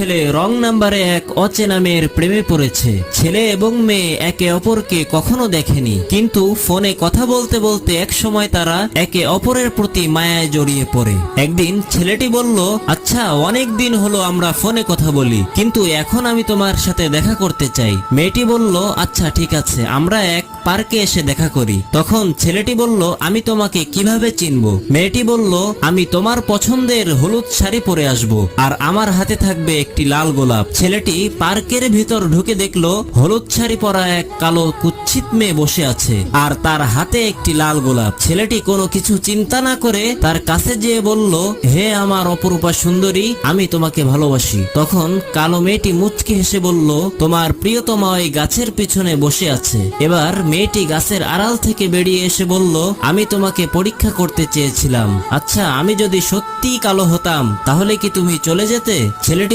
ছেলে রং নাম্বারে এক অচেনা মেয়ের প্রেমে পড়েছে। ছেলে এবং মেয়ে একে অপরকে কখনো দেখেনি, কিন্তু ফোনে কথা বলতে বলতে এক সময় তারা একে অপরের প্রতি মায়ায় জড়িয়ে পড়ে। একদিন ছেলেটি বলল, আচ্ছা অনেক দিন হলো আমরা ফোনে কথা বলি, কিন্তু এখন আমি তোমার সাথে দেখা করতে চাই। মেয়েটি বলল, আচ্ছা ঠিক আছে, আমরা এক পার্কে এসে দেখা করি। তখন ছেলেটি বলল, আমি তোমাকে কিভাবে চিনবো? মেয়েটি বলল, আমি তোমার পছন্দের হলুদ শাড়ি পরে আসব, আর আমার হাতে থাকবে একটি লাল গোলাপ। ছেলেটি পার্কের ভিতর ঢুকে দেখলো হলুদ শাড়ি পরা এক কালো কুৎসিত মেয়ে বসে আছে, আর তার হাতে একটি লাল গোলাপ। ছেলেটি কোনো কিছু চিন্তা না করে তার কাছে যেয়ে বলল, হে আমার অপরূপা সুন্দরী, আমি তোমাকে ভালোবাসি। তখন কালো মেয়েটি মুচকি হেসে বলল, তোমার প্রিয়তমা ওই গাছের পিছনে বসে আছে। এবার মেয়েটি গাছের আড়াল থেকে বেরিয়ে এসে বলল, আমি তোমাকে পরীক্ষা করতে চেয়েছিলাম। আচ্ছা, আমি যদি সত্যিই কালো হতাম তাহলে কি তুমি চলে যেতে? ছেলেটি